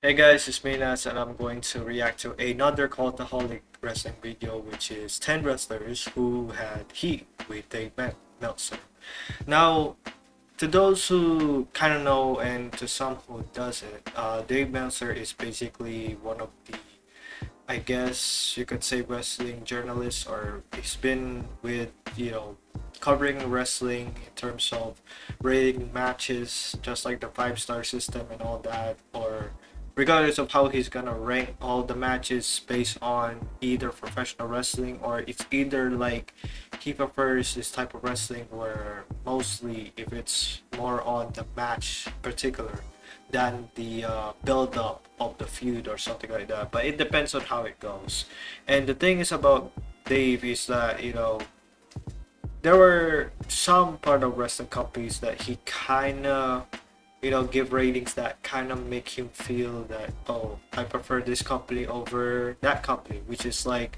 Hey guys, it's Minas and I'm going to react to another Cultaholic wrestling video, which is 10 wrestlers who had heat with Dave Meltzer. Now, to those who kind of know and to some who doesn't, Dave Meltzer is basically one of the, I guess you could say, wrestling journalists, or he's been with, covering wrestling in terms of rating matches, just like the 5-star system and all that, or regardless of how he's gonna rank all the matches based on either professional wrestling, or it's either like he prefers this type of wrestling where mostly if it's more on the match particular than the build up of the feud or something like that, but it depends on how it goes. And the thing is about Dave is that there were some part of wrestling companies that he kind of give ratings that kind of make him feel that, oh, I prefer this company over that company, which is like,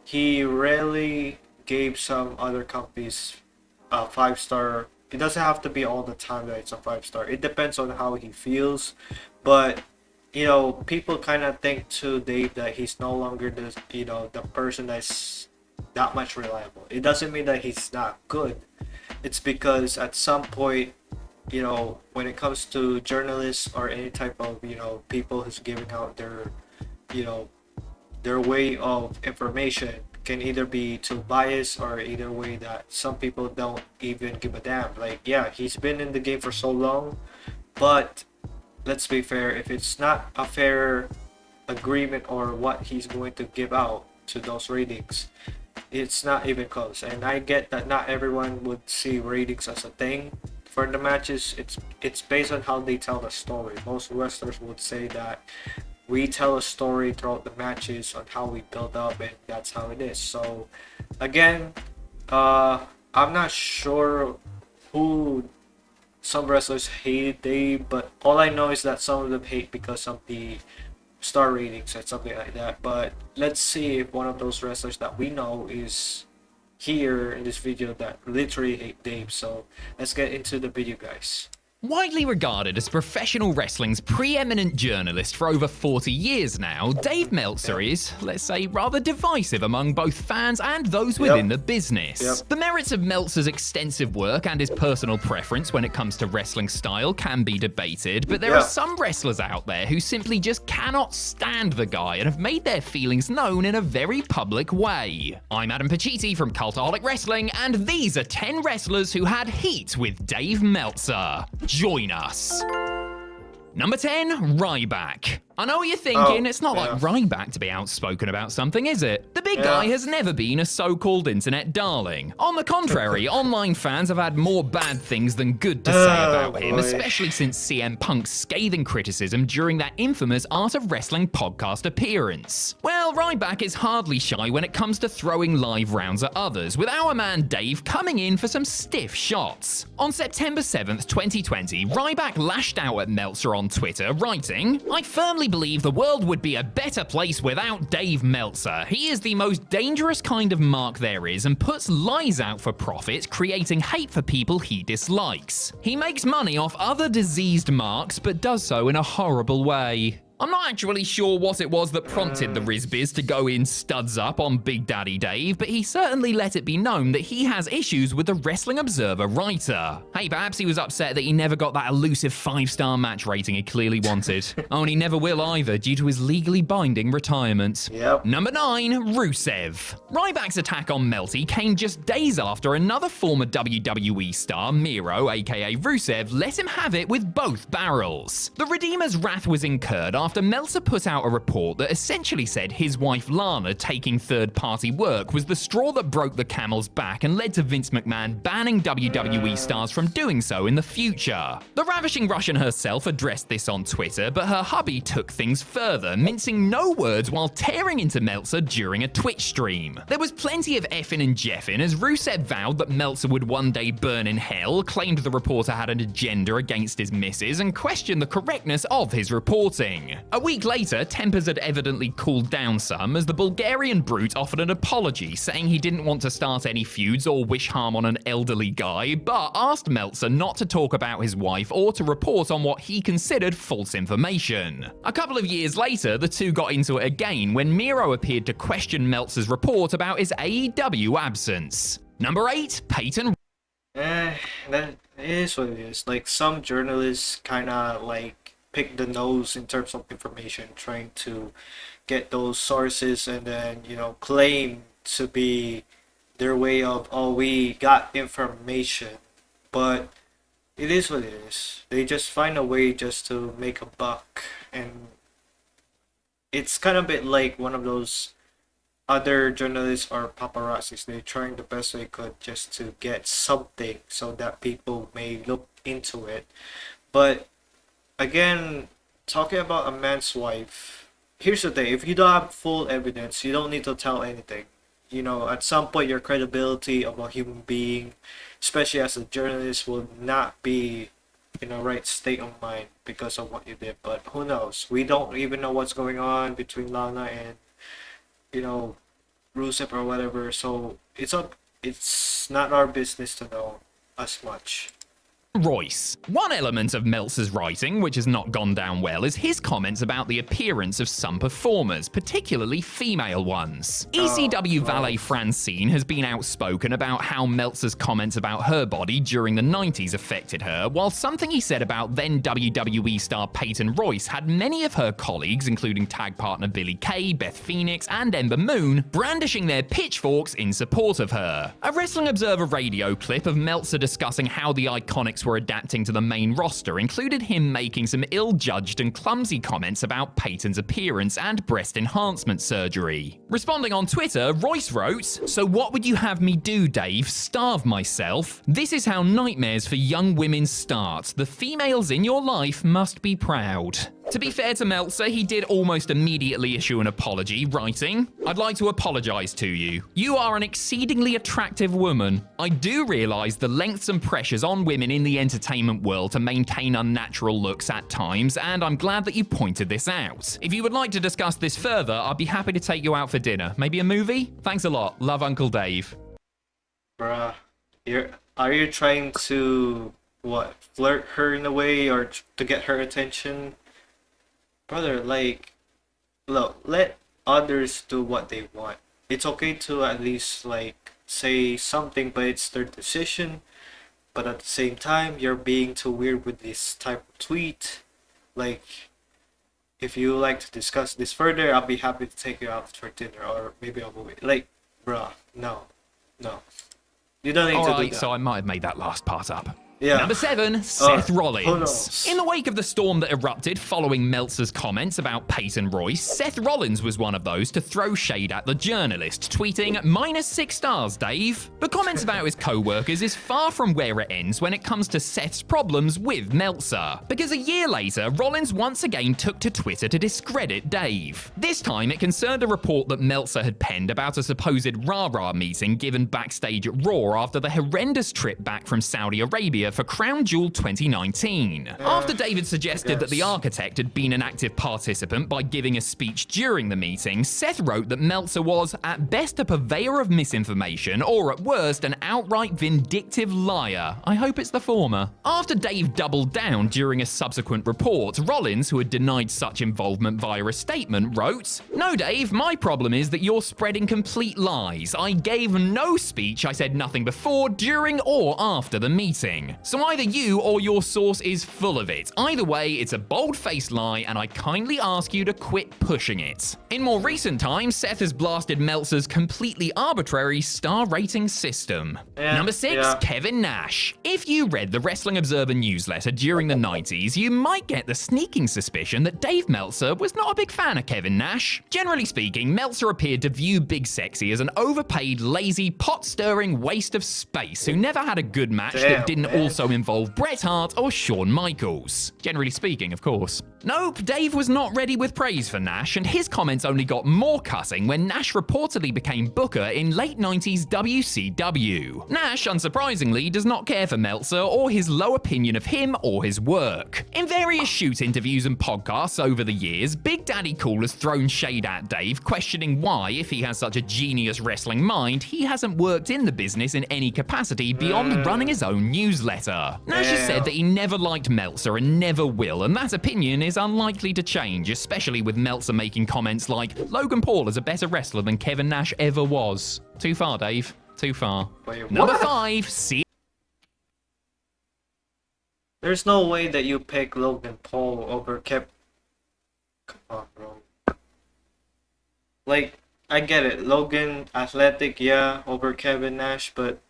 he rarely gave some other companies a 5-star. It doesn't have to be all the time that it's a 5-star. It depends on how he feels, but people kind of think to Dave that he's no longer the person that's that much reliable. It doesn't mean that he's not good. It's because at some point, when it comes to journalists or any type of people who's giving out you know their way of information can either be too biased, or either way that some people don't even give a damn. Like, yeah, he's been in the game for so long, but let's be fair, if it's not a fair agreement or what he's going to give out to those ratings, it's not even close. And I get that not everyone would see ratings as a thing for the matches. It's based on how they tell the story. Most wrestlers would say that we tell a story throughout the matches on how we build up, and that's how it is. So again, I'm not sure who some wrestlers hate Dave, but all I know is that some of them hate because of the star ratings and something like that. But let's see if one of those wrestlers that we know is here in this video that literally hate Dave. So let's get into the video, guys. Widely regarded as professional wrestling's preeminent journalist for over 40 years now, Dave Meltzer is, let's say, rather divisive among both fans and those within the business. The merits of Meltzer's extensive work and his personal preference when it comes to wrestling style can be debated, but there are some wrestlers out there who simply just cannot stand the guy and have made their feelings known in a very public way. I'm Adam Pacitti from Cultaholic Wrestling, and these are 10 wrestlers who had heat with Dave Meltzer. Join us. Number 10, Ryback. I know what you're thinking, it's not like Ryback to be outspoken about something, is it? The big guy has never been a so-called internet darling. On the contrary, online fans have had more bad things than good to say about him, especially since CM Punk's scathing criticism during that infamous Art of Wrestling podcast appearance. Well, Ryback is hardly shy when it comes to throwing live rounds at others, with our man Dave coming in for some stiff shots. On September 7th, 2020, Ryback lashed out at Meltzer on Twitter, writing, "I firmly believe the world would be a better place without Dave Meltzer. He is the most dangerous kind of mark there is and puts lies out for profit, creating hate for people he dislikes. He makes money off other diseased marks, but does so in a horrible way." I'm not actually sure what it was that prompted the Rizbiz to go in studs up on Big Daddy Dave, but he certainly let it be known that he has issues with the Wrestling Observer writer. Hey, perhaps he was upset that he never got that elusive 5-star match rating he clearly wanted. Oh, and he never will either, due to his legally binding retirement. Number 9, Rusev. Ryback's attack on Melty came just days after another former WWE star, Miro, aka Rusev, let him have it with both barrels. The Redeemer's wrath was incurred after Meltzer put out a report that essentially said his wife Lana taking third-party work was the straw that broke the camel's back and led to Vince McMahon banning WWE stars from doing so in the future. The ravishing Russian herself addressed this on Twitter, but her hubby took things further, mincing no words while tearing into Meltzer during a Twitch stream. There was plenty of effing and jeffing as Rusev vowed that Meltzer would one day burn in hell, claimed the reporter had an agenda against his missus, and questioned the correctness of his reporting. A week later, tempers had evidently cooled down some as the Bulgarian brute offered an apology, saying he didn't want to start any feuds or wish harm on an elderly guy, but asked Meltzer not to talk about his wife or to report on what he considered false information. A couple of years later, the two got into it again when Miro appeared to question Meltzer's report about his AEW absence. Number 8, Peyton. That is what it is. Like, some journalists kind of like pick the nose in terms of information, trying to get those sources and then, claim to be their way of, oh, we got information. But it is what it is. They just find a way just to make a buck. And it's kind of a bit like one of those other journalists or paparazzis. They're trying the best they could just to get something so that people may look into it. But again, talking about a man's wife, here's the thing: if you don't have full evidence, you don't need to tell anything. At some point, your credibility of a human being, especially as a journalist, will not be in a right state of mind because of what you did. But who knows? We don't even know what's going on between Lana and Rusev or whatever. So it's not our business to know as much. Royce. One element of Meltzer's writing which has not gone down well is his comments about the appearance of some performers, particularly female ones. ECW valet Francine has been outspoken about how Meltzer's comments about her body during the 90s affected her, while something he said about then WWE star Peyton Royce had many of her colleagues, including tag partner Billie Kay, Beth Phoenix, and Ember Moon, brandishing their pitchforks in support of her. A Wrestling Observer radio clip of Meltzer discussing how the Iconics were adapting to the main roster included him making some ill-judged and clumsy comments about Peyton's appearance and breast enhancement surgery. Responding on Twitter, Royce wrote, "So what would you have me do, Dave? Starve myself? This is how nightmares for young women start. The females in your life must be proud." To be fair to Meltzer, he did almost immediately issue an apology, writing, "I'd like to apologize to you. You are an exceedingly attractive woman. I do realize the lengths and pressures on women in the entertainment world to maintain unnatural looks at times, and I'm glad that you pointed this out. If you would like to discuss this further, I'd be happy to take you out for dinner. Maybe a movie? Thanks a lot. Love, Uncle Dave." Bruh, are you trying to, flirt her in a way or to get her attention? Brother, look, let others do what they want. It's okay to at least, say something, but it's their decision. But at the same time, you're being too weird with this type of tweet. If you like to discuss this further, I'll be happy to take you out for dinner or maybe a movie. Bruh, no. You don't need to do Alright, that. so I might have made that last part up. Yeah. Number 7, Seth Who Rollins. knows? In the wake of the storm that erupted following Meltzer's comments about Peyton Royce, Seth Rollins was one of those to throw shade at the journalist, tweeting, "-6 stars, Dave." The comments about his co-workers is far from where it ends when it comes to Seth's problems with Meltzer. Because a year later, Rollins once again took to Twitter to discredit Dave. This time, it concerned a report that Meltzer had penned about a supposed rah-rah meeting given backstage at Raw after the horrendous trip back from Saudi Arabia for Crown Jewel 2019. After David suggested that the architect had been an active participant by giving a speech during the meeting, Seth wrote that Meltzer was, at best, a purveyor of misinformation, or at worst, an outright vindictive liar. I hope it's the former. After Dave doubled down during a subsequent report, Rollins, who had denied such involvement via a statement, wrote, "No, Dave, my problem is that you're spreading complete lies. I gave no speech. I said nothing before, during, or after the meeting. So either you or your source is full of it. Either way, it's a bold-faced lie, and I kindly ask you to quit pushing it." In more recent times, Seth has blasted Meltzer's completely arbitrary star rating system. Number 6, Kevin Nash. If you read the Wrestling Observer newsletter during the 90s, you might get the sneaking suspicion that Dave Meltzer was not a big fan of Kevin Nash. Generally speaking, Meltzer appeared to view Big Sexy as an overpaid, lazy, pot-stirring waste of space who never had a good match that didn't also involve Bret Hart or Shawn Michaels. Generally speaking, of course. Nope, Dave was not ready with praise for Nash, and his comments only got more cutting when Nash reportedly became Booker in late 90s WCW. Nash, unsurprisingly, does not care for Meltzer or his low opinion of him or his work. In various shoot interviews and podcasts over the years, Big Daddy Cool has thrown shade at Dave, questioning why, if he has such a genius wrestling mind, he hasn't worked in the business in any capacity beyond running his own newsletter. Nash has said that he never liked Meltzer and never will, and that opinion is unlikely to change, especially with Meltzer making comments like, Logan Paul is a better wrestler than Kevin Nash ever was. Too far, Dave. Too far. Wait, Number what? 5, CM There's no way that you pick Logan Paul over Kev. Come on, bro. Like, I get it. Logan, athletic, yeah, over Kevin Nash, but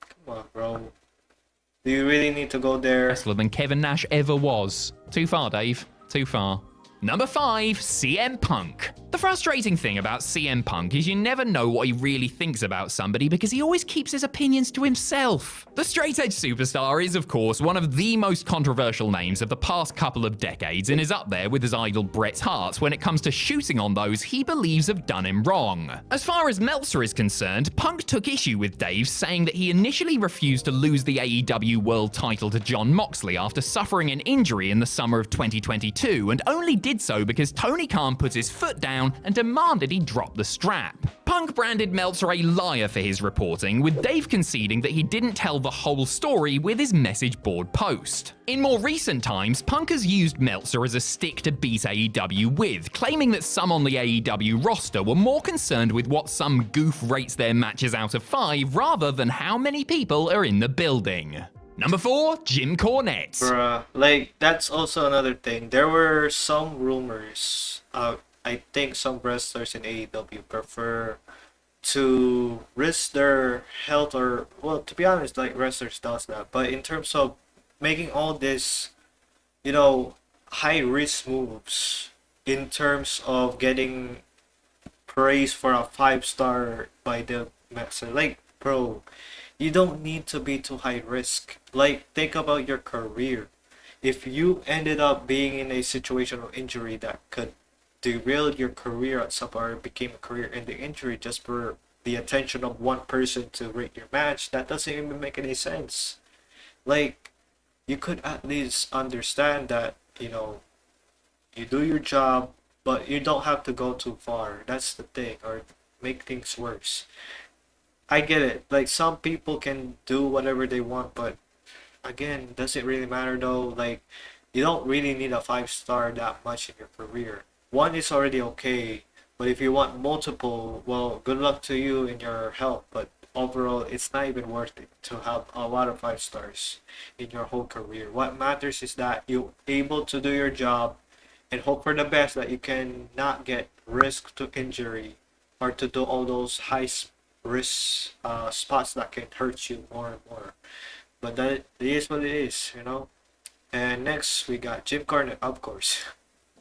come on, bro. Do you really need to go there? wrestler than Kevin Nash ever was. Too far, Dave. Too far. Number 5, CM Punk. The frustrating thing about CM Punk is you never know what he really thinks about somebody because he always keeps his opinions to himself. The straight-edge superstar is, of course, one of the most controversial names of the past couple of decades and is up there with his idol Bret Hart when it comes to shooting on those he believes have done him wrong. As far as Meltzer is concerned, Punk took issue with Dave, saying that he initially refused to lose the AEW World title to Jon Moxley after suffering an injury in the summer of 2022 and only did so because Tony Khan put his foot down and demanded he drop the strap. Punk branded Meltzer a liar for his reporting, with Dave conceding that he didn't tell the whole story with his message board post. In more recent times, Punk has used Meltzer as a stick to beat AEW with, claiming that some on the AEW roster were more concerned with what some goof rates their matches out of 5 rather than how many people are in the building. Number 4, Jim Cornette. Bruh, like, that's also another thing. There were some rumors. I think some wrestlers in AEW prefer to risk their health or, well, to be honest, like, wrestlers does that. But in terms of making all this, high risk moves in terms of getting praise for a 5-star by the Meltzer, like, bro, you don't need to be too high risk. Like, think about your career. If you ended up being in a situation of injury that could derail your career at some point, or became a career-ending injury just for the attention of one person to rate your match, that doesn't even make any sense. Like, you could at least understand that, you do your job, but you don't have to go too far. That's the thing, or make things worse. I get it. Like, some people can do whatever they want, but again, does it really matter though? Like, you don't really need a 5-star that much in your career. One is already okay, but if you want multiple, well, good luck to you in your health, but overall, it's not even worth it to have a lot of 5-stars in your whole career. What matters is that you're able to do your job and hope for the best, that you can not get risk to injury or to do all those high risk spots that can hurt you more and more. But that it is what it is, And next we got Jim Cornette, of course.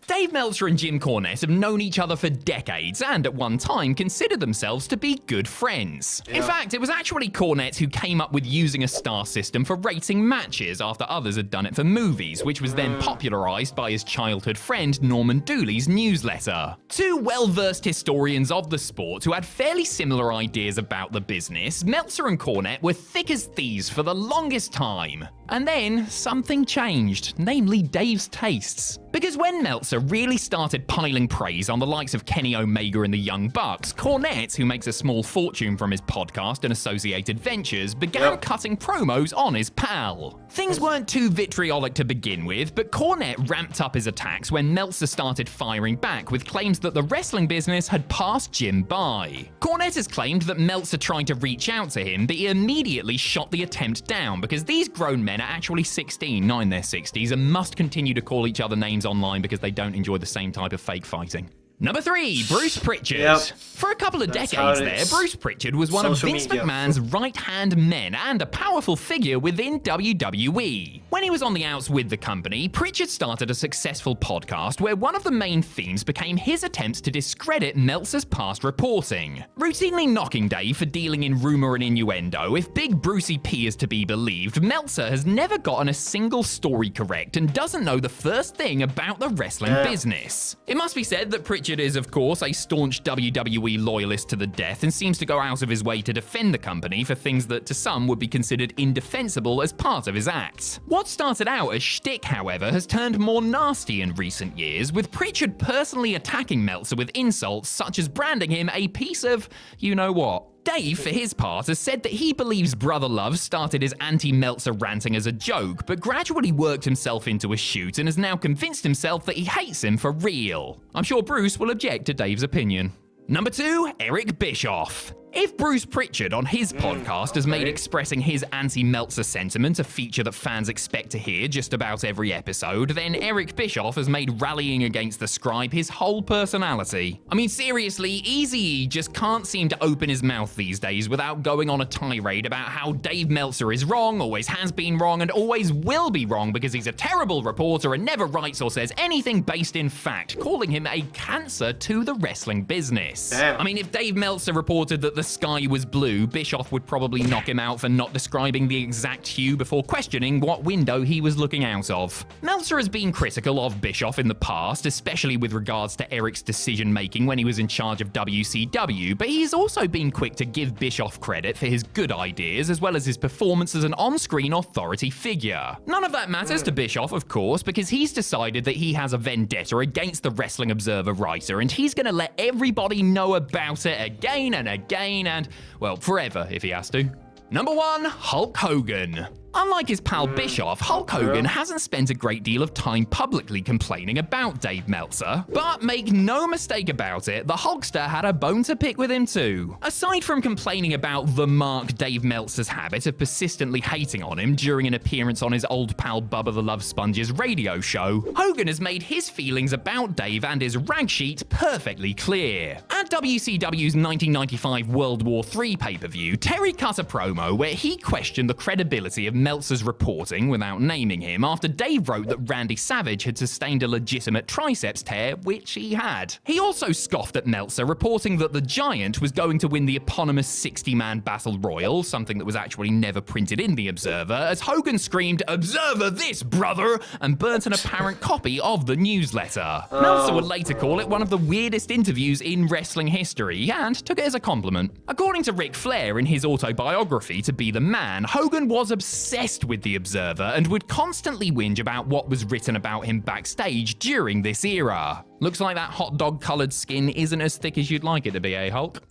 Dave Meltzer and Jim Cornette have known each other for decades and at one time considered themselves to be good friends. In fact, it was actually Cornette who came up with using a star system for rating matches after others had done it for movies, which was then popularized by his childhood friend Norman Dooley's newsletter. Two well-versed historians of the sport who had fairly similar ideas about the business, Meltzer and Cornette were thick as thieves for the longest time. And then something changed, namely Dave's tastes. Because when Meltzer really started piling praise on the likes of Kenny Omega and the Young Bucks, Cornette, who makes a small fortune from his podcast and associated ventures, began cutting promos on his pal. Things weren't too vitriolic to begin with, but Cornette ramped up his attacks when Meltzer started firing back with claims that the wrestling business had passed Jim by. Cornette has claimed that Meltzer tried to reach out to him, but he immediately shot the attempt down because these grown men are actually 16, not in their 60s, and must continue to call each other names online because they don't enjoy the same type of fake fighting. Number 3, Bruce Pritchard. Yep. For a couple of That's how decades it there, is. Bruce Pritchard was one of Social Vince media. McMahon's right-hand men and a powerful figure within WWE. When he was on the outs with the company, Pritchard started a successful podcast where one of the main themes became his attempts to discredit Meltzer's past reporting. Routinely knocking Dave for dealing in rumor and innuendo, if Big Brucey P is to be believed, Meltzer has never gotten a single story correct and doesn't know the first thing about the wrestling business. It must be said that Pritchard is, of course, a staunch WWE loyalist to the death and seems to go out of his way to defend the company for things that to some would be considered indefensible as part of his acts. What started out as shtick, however, has turned more nasty in recent years, with Pritchard personally attacking Meltzer with insults such as branding him a piece of you-know-what. Dave, for his part, has said that he believes Brother Love started his anti-Meltzer ranting as a joke, but gradually worked himself into a shoot and has now convinced himself that he hates him for real. I'm sure Bruce will object to Dave's opinion. Number 2, Eric Bischoff. If Bruce Pritchard on his podcast has made expressing his anti-Meltzer sentiment a feature that fans expect to hear just about every episode, then Eric Bischoff has made rallying against the scribe his whole personality. I mean, seriously, Eazy-E just can't seem to open his mouth these days without going on a tirade about how Dave Meltzer is wrong, always has been wrong, and always will be wrong because he's a terrible reporter and never writes or says anything based in fact, calling him a cancer to the wrestling business. Damn. I mean, if Dave Meltzer reported that the sky was blue, Bischoff would probably knock him out for not describing the exact hue before questioning what window he was looking out of. Meltzer has been critical of Bischoff in the past, especially with regards to Eric's decision-making when he was in charge of WCW, but he's also been quick to give Bischoff credit for his good ideas as well as his performance as an on-screen authority figure. None of that matters to Bischoff, of course, because he's decided that he has a vendetta against the Wrestling Observer writer, and he's gonna let everybody know about it again and again and, well, forever if he has to. Number 1, Hulk Hogan. Unlike his pal Bischoff, Hulk Hogan hasn't spent a great deal of time publicly complaining about Dave Meltzer. But make no mistake about it, the Hulkster had a bone to pick with him too. Aside from complaining about the mark Dave Meltzer's habit of persistently hating on him during an appearance on his old pal Bubba the Love Sponge's radio show, Hogan has made his feelings about Dave and his rag sheet perfectly clear. At WCW's 1995 World War III pay-per-view, Terry cut a promo where he questioned the credibility of Meltzer's reporting without naming him after Dave wrote that Randy Savage had sustained a legitimate triceps tear, which he had. He also scoffed at Meltzer, reporting that the Giant was going to win the eponymous 60-man Battle Royal, something that was actually never printed in the Observer, as Hogan screamed, "Observer this, brother!" and burnt an apparent copy of the newsletter. Meltzer would later call it one of the weirdest interviews in wrestling history, and took it as a compliment. According to Ric Flair in his autobiography, To Be the Man, Hogan was obsessed with the Observer and would constantly whinge about what was written about him backstage during this era. Looks like that hot dog coloured skin isn't as thick as you'd like it to be, eh, Hulk?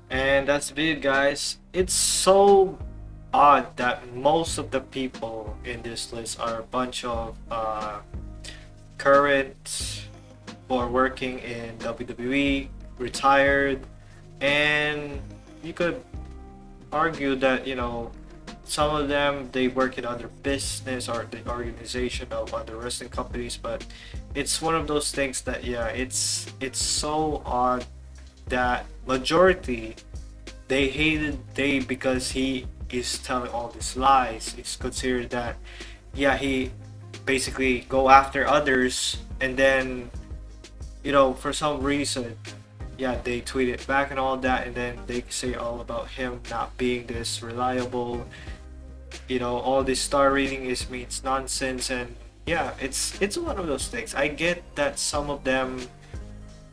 And that's it, guys. It's so odd that most of the people in this list are a bunch of current or working in WWE, retired, and you could argue that, you know, some of them they work in other business or the organization of other wrestling companies, but it's one of those things that, yeah, it's so odd that majority they hated Dave because he is telling all these lies. It's considered that, yeah, he basically go after others, and then, you know, for some reason, yeah, they tweet it back and all that, and then they say all about him not being this reliable. You know, all this star reading means nonsense, and yeah, it's one of those things. I get that some of them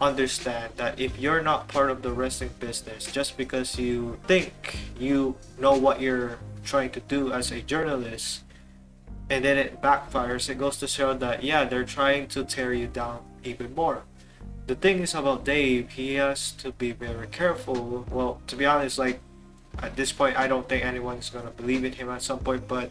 understand that if you're not part of the wrestling business, just because you think you know what you're trying to do as a journalist, and then it backfires, it goes to show that, yeah, they're trying to tear you down even more. The thing is about Dave, he has to be very careful. Well, to be honest, like, at this point, I don't think anyone's gonna believe in him at some point, but,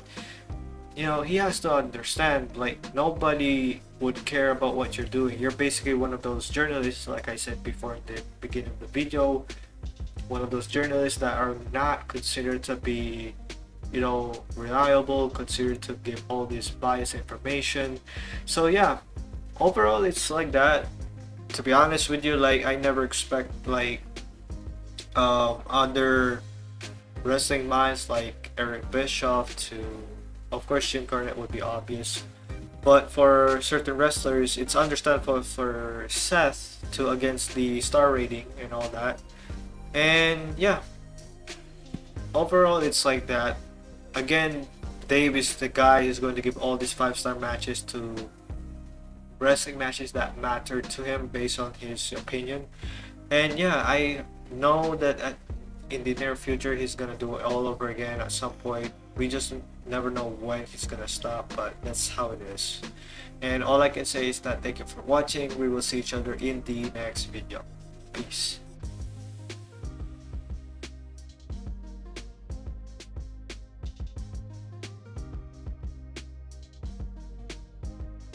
you know, he has to understand, like, nobody would care about what you're doing. You're basically one of those journalists, like I said before in the beginning of the video, one of those journalists that are not considered to be, you know, reliable, considered to give all this biased information. So yeah, overall it's like that. to be honest with you, like I never expect like other wrestling minds like Eric Bischoff to, of course, Jim Cornette would be obvious, but for certain wrestlers, it's understandable for Seth to against the star rating and all that. And yeah, overall, it's like that. Again, Dave is the guy who's going to give all these 5-star matches to wrestling matches that matter to him based on his opinion. And yeah, I know that in the near future he's gonna do it all over again at some point. We just never know when he's gonna stop, but that's how it is. And all I can say is that thank you for watching. We will see each other in the next video. Peace.